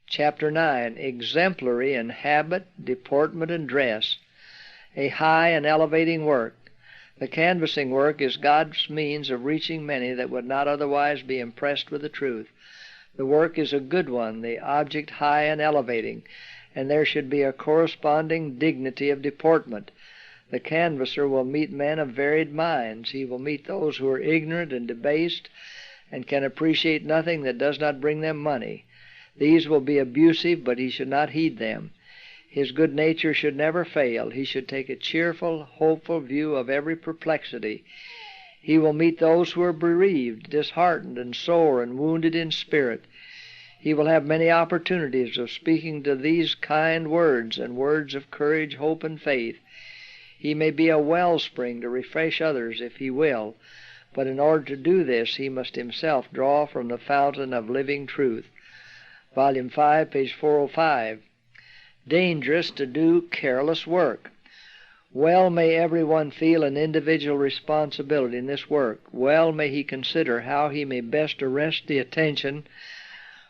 Chapter 9, Exemplary in Habit, Deportment, and Dress, a high and elevating work. The canvassing work is God's means of reaching many that would not otherwise be impressed with the truth. The work is a good one, the object high and elevating, and there should be a corresponding dignity of deportment. The canvasser will meet men of varied minds. He will meet those who are ignorant and debased and can appreciate nothing that does not bring them money. These will be abusive, but he should not heed them. His good nature should never fail. He should take a cheerful, hopeful view of every perplexity. He will meet those who are bereaved, disheartened, and sore, and wounded in spirit. He will have many opportunities of speaking to these kind words, and words of courage, hope, and faith. He may be a wellspring to refresh others if he will, but in order to do this he must himself draw from the fountain of living truth. Volume 5, page 405. Dangerous to do careless work. Well may everyone feel an individual responsibility in this work. Well may he consider how he may best arrest the attention,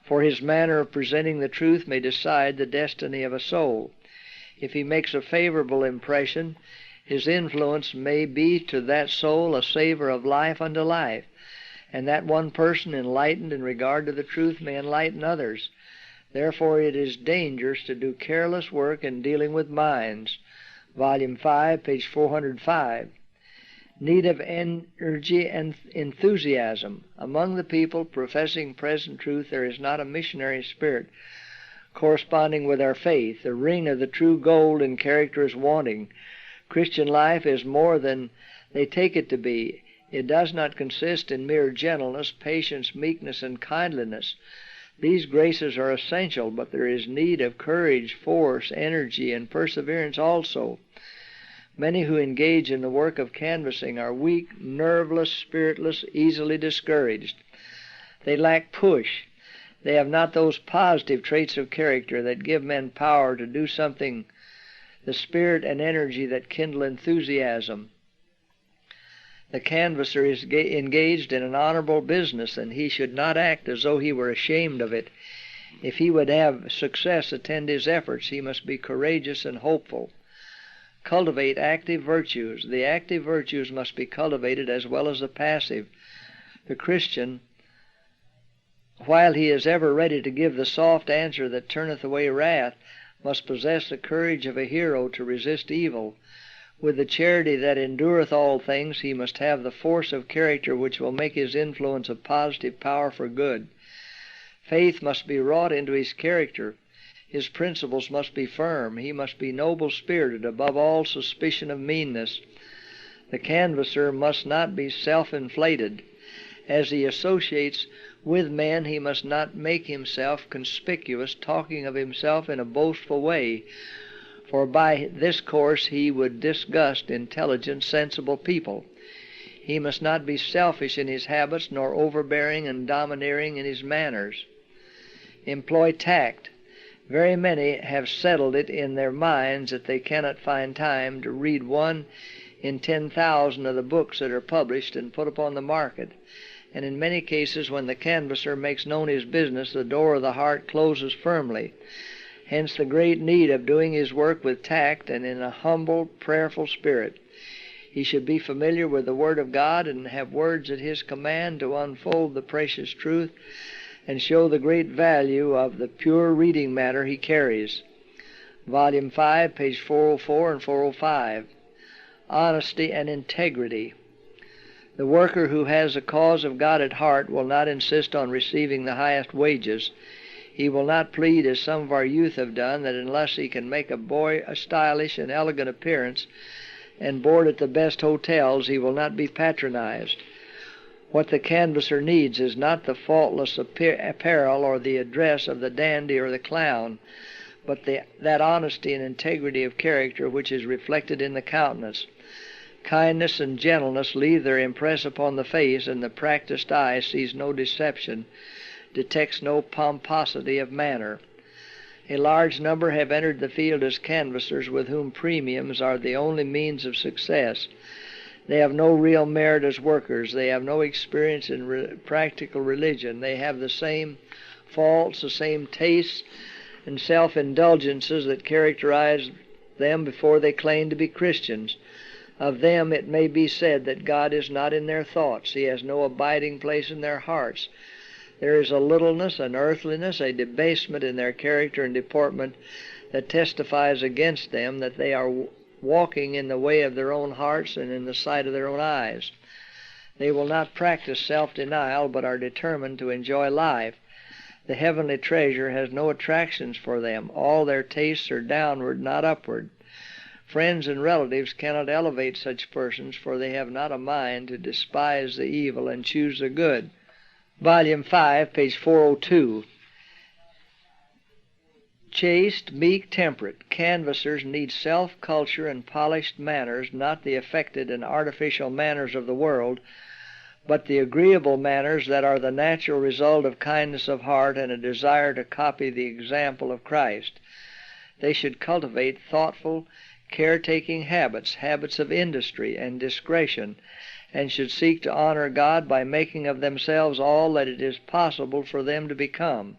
for his manner of presenting the truth may decide the destiny of a soul. If he makes a favorable impression, his influence may be to that soul a savor of life unto life, and that one person enlightened in regard to the truth may enlighten others. Therefore it is dangerous to do careless work in dealing with minds. Volume 5, page 405. Need of energy and enthusiasm. Among the people professing present truth there is not a missionary spirit corresponding with our faith. The ring of the true gold in character is wanting. Christian life is more than they take it to be. It does not consist in mere gentleness, patience, meekness, and kindliness. These graces are essential, but there is need of courage, force, energy, and perseverance also. Many who engage in the work of canvassing are weak, nerveless, spiritless, easily discouraged. They lack push. They have not those positive traits of character that give men power to do something, the spirit and energy that kindle enthusiasm. The canvasser is engaged in an honorable business, and he should not act as though he were ashamed of it. If he would have success attend his efforts, he must be courageous and hopeful. Cultivate active virtues. The active virtues must be cultivated as well as the passive. The Christian, while he is ever ready to give the soft answer that turneth away wrath, must possess the courage of a hero to resist evil. With the charity that endureth all things, he must have the force of character which will make his influence a positive power for good. Faith must be wrought into his character. His principles must be firm. He must be noble-spirited, above all suspicion of meanness. The canvasser must not be self-inflated. As he associates with men, he must not make himself conspicuous, talking of himself in a boastful way, for by this course he would disgust intelligent, sensible people. He must not be selfish in his habits, nor overbearing and domineering in his manners. Employ tact. Very many have settled it in their minds that they cannot find time to read 1 in 10,000 of the books that are published and put upon the market, and in many cases when the canvasser makes known his business, the door of the heart closes firmly. Hence the great need of doing his work with tact and in a humble, prayerful spirit. He should be familiar with the Word of God and have words at his command to unfold the precious truth and show the great value of the pure reading matter he carries. Volume 5, page 404 and 405. Honesty and integrity. The worker who has the cause of God at heart will not insist on receiving the highest wages. He will not plead, as some of our youth have done, that unless he can make a stylish and elegant appearance and board at the best hotels, he will not be patronized. What the canvasser needs is not the faultless apparel or the address of the dandy or the clown, but that honesty and integrity of character which is reflected in the countenance. Kindness and gentleness leave their impress upon the face, and the practiced eye sees no deception, detects no pomposity of manner. A large number have entered the field as canvassers with whom premiums are the only means of success. They have no real merit as workers. They have no experience in practical religion. They have the same faults, the same tastes and self-indulgences that characterized them before they claimed to be Christians. Of them it may be said that God is not in their thoughts. He has no abiding place in their hearts. There is a littleness, an earthliness, a debasement in their character and deportment that testifies against them that they are walking in the way of their own hearts and in the sight of their own eyes. They will not practice self-denial, but are determined to enjoy life. The heavenly treasure has no attractions for them. All their tastes are downward, not upward. Friends and relatives cannot elevate such persons, for they have not a mind to despise the evil and choose the good. Volume 5, page 402. Chaste, meek, temperate. Canvassers need self-culture and polished manners, not the affected and artificial manners of the world, but the agreeable manners that are the natural result of kindness of heart and a desire to copy the example of Christ. They should cultivate thoughtful, caretaking habits, habits of industry and discretion, and should seek to honor God by making of themselves all that it is possible for them to become.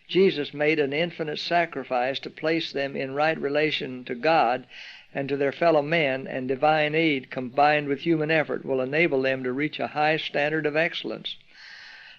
Jesus made an infinite sacrifice to place them in right relation to God and to their fellow men, and divine aid combined with human effort will enable them to reach a high standard of excellence.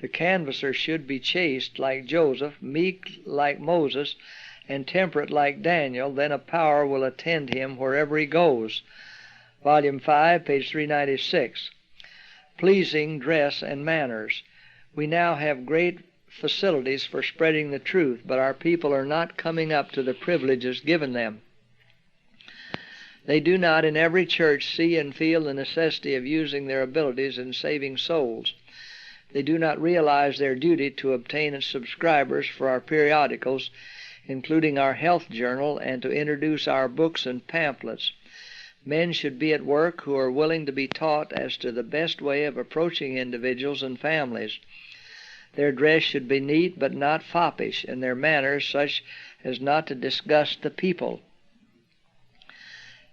The canvasser should be chaste like Joseph, meek like Moses, and temperate like Daniel. Then a power will attend him wherever he goes. Volume 5, page 396. Pleasing dress and manners. We now have great facilities for spreading the truth, but our people are not coming up to the privileges given them. They do not in every church see and feel the necessity of using their abilities in saving souls. They do not realize their duty to obtain subscribers for our periodicals, including our health journal, and to introduce our books and pamphlets. Men should be at work who are willing to be taught as to the best way of approaching individuals and families. Their dress should be neat but not foppish, and their manners such as not to disgust the people.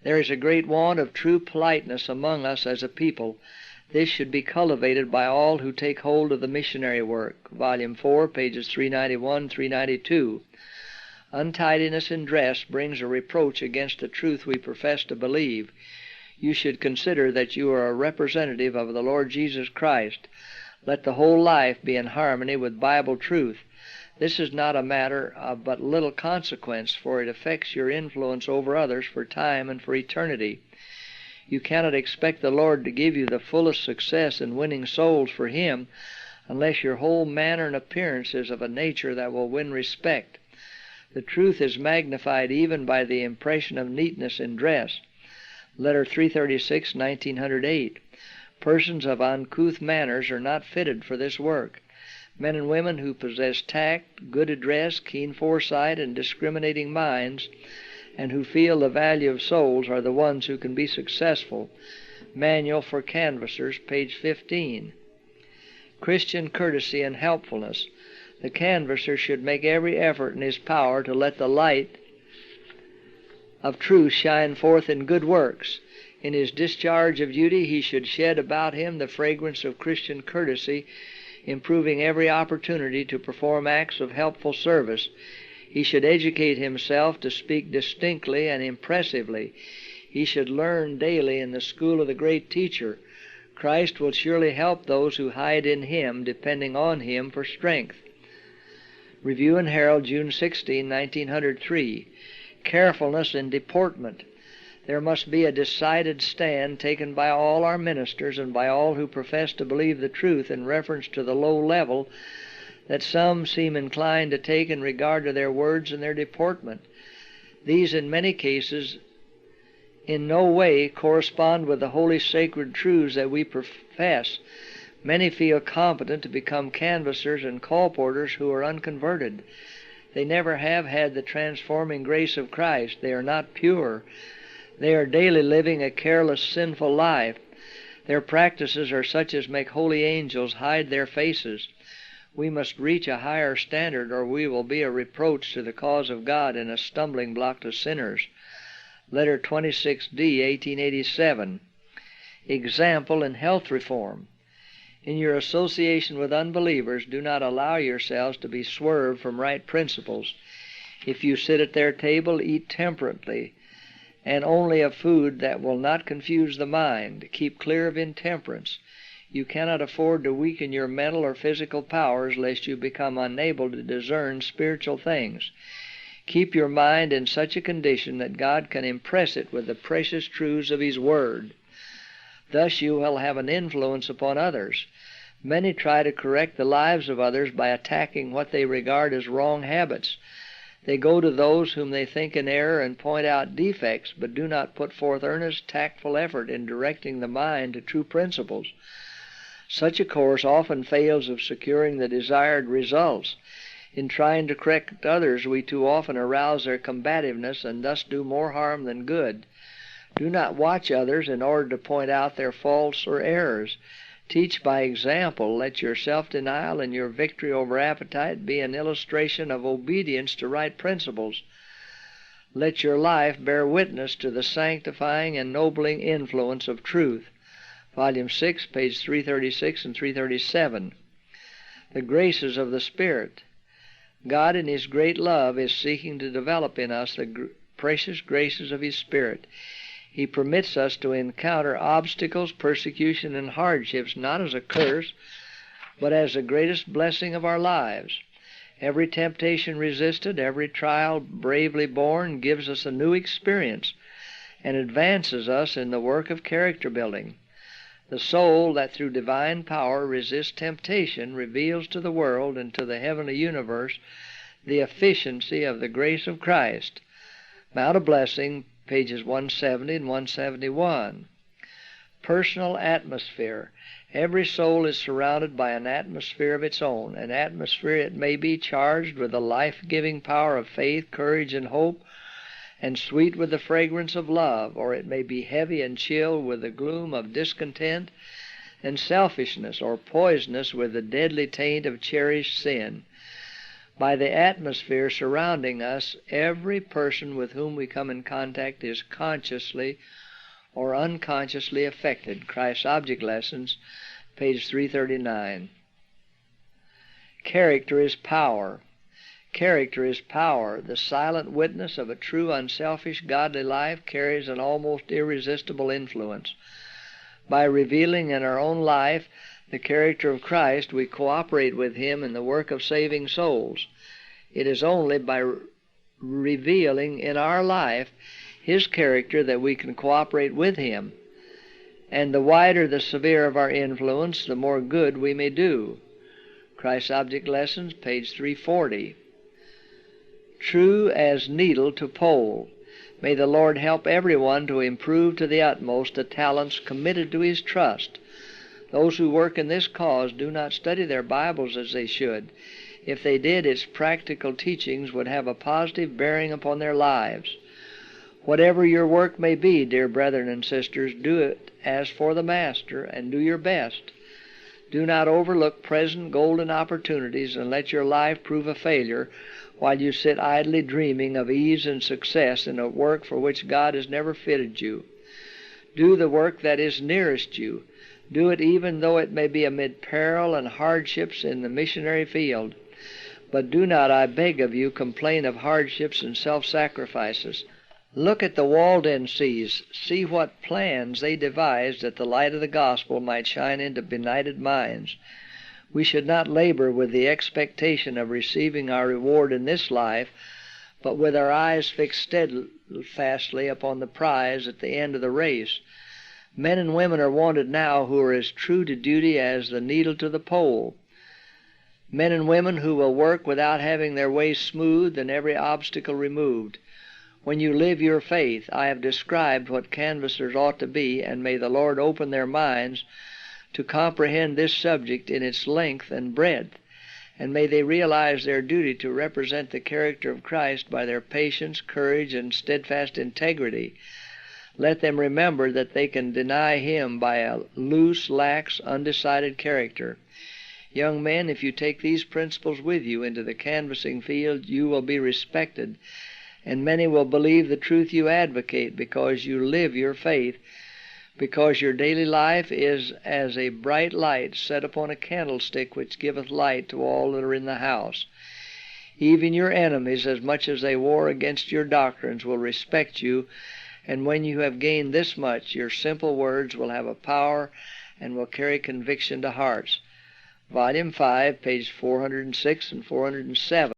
There is a great want of true politeness among us as a people. This should be cultivated by all who take hold of the missionary work. Volume 4, pages 391, 392. Untidiness in dress brings a reproach against the truth we profess to believe. You should consider that you are a representative of the Lord Jesus Christ. Let the whole life be in harmony with Bible truth. This is not a matter of but little consequence, for it affects your influence over others for time and for eternity. You cannot expect the Lord to give you the fullest success in winning souls for Him unless your whole manner and appearance is of a nature that will win respect. The truth is magnified even by the impression of neatness in dress. Letter 336, 1908. Persons of uncouth manners are not fitted for this work. Men and women who possess tact, good address, keen foresight, and discriminating minds, and who feel the value of souls are the ones who can be successful. Manual for Canvassers, page 15. Christian courtesy and helpfulness. The canvasser should make every effort in his power to let the light of truth shine forth in good works. In his discharge of duty, he should shed about him the fragrance of Christian courtesy, improving every opportunity to perform acts of helpful service. He should educate himself to speak distinctly and impressively. He should learn daily in the school of the great teacher. Christ will surely help those who hide in Him, depending on Him for strength. Review and Herald, June 16, 1903. Carefulness in deportment. There must be a decided stand taken by all our ministers and by all who profess to believe the truth in reference to the low level that some seem inclined to take in regard to their words and their deportment. These, in many cases, in no way correspond with the holy sacred truths that we profess. Many feel competent to become canvassers and colporteurs who are unconverted. They never have had the transforming grace of Christ. They are not pure. They are daily living a careless, sinful life. Their practices are such as make holy angels hide their faces. We must reach a higher standard, or we will be a reproach to the cause of God and a stumbling block to sinners. Letter 26D, 1887. Example in health reform. In your association with unbelievers, do not allow yourselves to be swerved from right principles. If you sit at their table, eat temperately, and only of food that will not confuse the mind. Keep clear of intemperance. You cannot afford to weaken your mental or physical powers, lest you become unable to discern spiritual things. Keep your mind in such a condition that God can impress it with the precious truths of His Word. Thus you will have an influence upon others. Many try to correct the lives of others by attacking what they regard as wrong habits. They go to those whom they think in error and point out defects, but do not put forth earnest, tactful effort in directing the mind to true principles. Such a course often fails of securing the desired results. In trying to correct others, we too often arouse their combativeness and thus do more harm than good. Do not watch others in order to point out their faults or errors. Teach by example. Let your self-denial and your victory over appetite be an illustration of obedience to right principles. Let your life bear witness to the sanctifying, ennobling influence of truth. Volume 6, page 336 and 337. The graces of the Spirit. God in His great love is seeking to develop in us the precious graces of His Spirit. He permits us to encounter obstacles, persecution, and hardships not as a curse, but as the greatest blessing of our lives. Every temptation resisted, every trial bravely borne gives us a new experience and advances us in the work of character building. The soul that through divine power resists temptation reveals to the world and to the heavenly universe the efficiency of the grace of Christ. Mount of Blessing, pages 170 and 171. Personal atmosphere. Every soul is surrounded by an atmosphere of its own. An atmosphere, it may be, charged with the life-giving power of faith, courage, and hope, and sweet with the fragrance of love, or it may be heavy and chill with the gloom of discontent and selfishness, or poisonous with the deadly taint of cherished sin. By the atmosphere surrounding us, every person with whom we come in contact is consciously or unconsciously affected. Christ's Object Lessons, page 339. Character is power. Character is power. The silent witness of a true, unselfish, godly life carries an almost irresistible influence. By revealing in our own life the character of Christ, we cooperate with Him in the work of saving souls. It is only by revealing in our life His character that we can cooperate with Him. And the wider the sphere of our influence, the more good we may do. Christ's Object Lessons, page 340. True as needle to pole. May the Lord help everyone to improve to the utmost the talents committed to His trust. Those who work in this cause do not study their Bibles as they should. If they did, its practical teachings would have a positive bearing upon their lives. Whatever your work may be, dear brethren and sisters, do it as for the Master, and do your best. Do not overlook present golden opportunities and let your life prove a failure while you sit idly dreaming of ease and success in a work for which God has never fitted you. Do the work that is nearest you. Do it even though it may be amid peril and hardships in the missionary field. But do not, I beg of you, complain of hardships and self-sacrifices. Look at the Waldenses. See what plans they devised that the light of the gospel might shine into benighted minds. We should not labor with the expectation of receiving our reward in this life, but with our eyes fixed steadfastly upon the prize at the end of the race. Men and women are wanted now who are as true to duty as the needle to the pole. Men and women who will work without having their way smoothed and every obstacle removed. When you live your faith, I have described what canvassers ought to be, and may the Lord open their minds to comprehend this subject in its length and breadth, and may they realize their duty to represent the character of Christ by their patience, courage, and steadfast integrity. Let them remember that they can deny Him by a loose, lax, undecided character. Young men, if you take these principles with you into the canvassing field, you will be respected, and many will believe the truth you advocate because you live your faith. because your daily life is as a bright light set upon a candlestick, which giveth light to all that are in the house. Even your enemies, as much as they war against your doctrines, will respect you, and when you have gained this much, your simple words will have a power and will carry conviction to hearts. Volume 5, page 406 and 407.